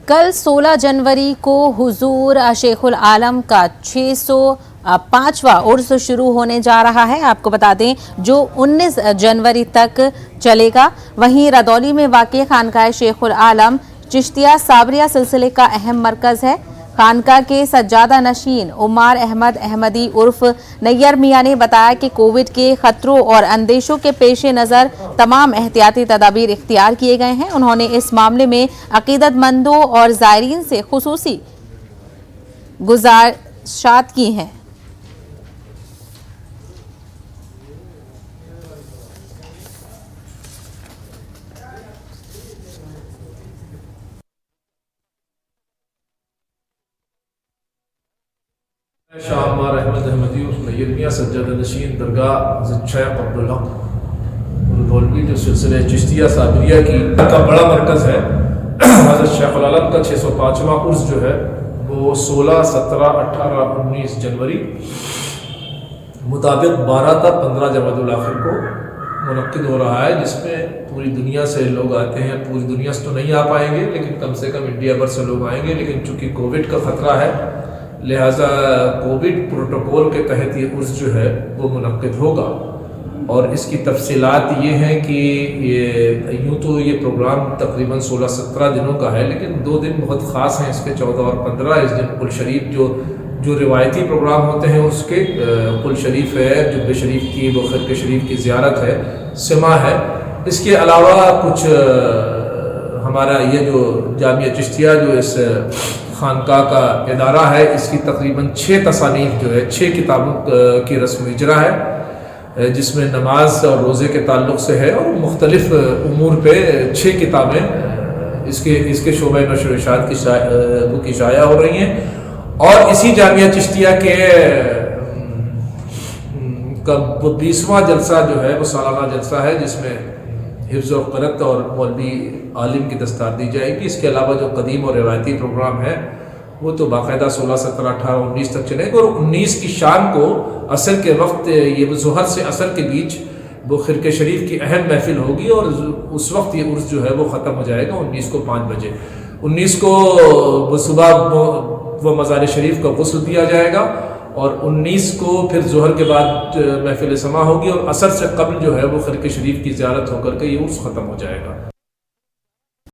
कल 16 जनवरी को हुजूर शेखुल आलम का 605वां उर्स शुरू होने जा रहा है। आपको बता दें जो 19 जनवरी तक चलेगा। वहीं रदौली में वाक़ खानकाह शेखुल आलम चिश्तिया साबरिया सिलसिले का अहम मरकज़ है। खानका के सज्जादा नशीन उमार अहमद अहमदी उर्फ नैयर मियाँ ने बताया कि कोविड के खतरों और अंदेशों के पेश नज़र तमाम एहतियाती तदाबीर इख्तियार किए गए हैं। उन्होंने इस मामले में अकीदतमंदों और ज़ायरीन से खुसूसी गुज़ारिशात की हैं। शाह उमार अहमद अहमदी उर्फ नैयर मियाँ सज्जादा नशीन दरगाह शेख अब्दुल हक मौलवी जो सिलसिले चिश्तिया साबरिया की का बड़ा मरकज़ है। हज़रत शेखुल आलम का 605वां उर्स जो है वो 16, 17, 18, 19 जनवरी मुताबिक 12 तक 15 जमादुल आखिर को मुनक्किद हो रहा है, जिसमें पूरी दुनिया से लोग आते हैं। पूरी दुनिया से तो नहीं आ पाएंगे, लेकिन कम से कम इंडिया भर से लोग आएंगे। लेकिन चूँकि कोविड का ख़तरा है, लिहाजा कोविड प्रोटोकॉल के तहत ये उर्स जो है वो मुनक्किद होगा। और इसकी तफसीलात ये हैं कि ये यूँ तो ये प्रोग्राम तकरीबन 16-17 दिनों का है, लेकिन 2 दिन बहुत ख़ास हैं इसके, 14 और 15। इस दिन कुल शरीफ जो रिवायती प्रोग्राम होते हैं उसके कुल शरीफ है, जुब्बे शरीफ की, वो खिरके शरीफ की ज़ियारत है, सिमा है। इसके अलावा कुछ हमारा ये जो जामिया चिश्तिया जो इस खानका का इदारा है, इसकी तकरीबन 6 तसानीफ जो है, 6 किताबों की रस्म इजरा है, जिसमें नमाज और रोज़े के ताल्लुक़ से है और मुख्तलिफ उमूर पे 6 किताबें इसके शोबे नशर इशात की शाया हो रही हैं। और इसी जामिया चिश्तिया के का 20वां जलसा जो है वो सालाना जलसा है, जिसमें हिफ्ज़ और क़रअत और मौलवी आलिम की दस्तार दी जाएगी। इसके अलावा जो कदीम और रिवायती प्रोग्राम है वो तो बाकायदा 16, 17, 18, 19 तक चलेगा। और 19 की शाम को असर के वक्त, ये ज़ोहर से असर के बीच वो खिरके शरीफ की अहम महफिल होगी और उस वक्त ये उर्स जो है वो ख़त्म हो जाएगा 19 को 5 बजे। 19 को वो सुबह वो मज़ार शरीफ का गुस्ल दिया जाएगा और 19 को फिर ज़ोहर के बाद महफिल समा होगी और असर से कब्ल जो है वो खिरके शरीफ की ज़ियारत होकर के ये उर्स ख़त्म हो जाएगा।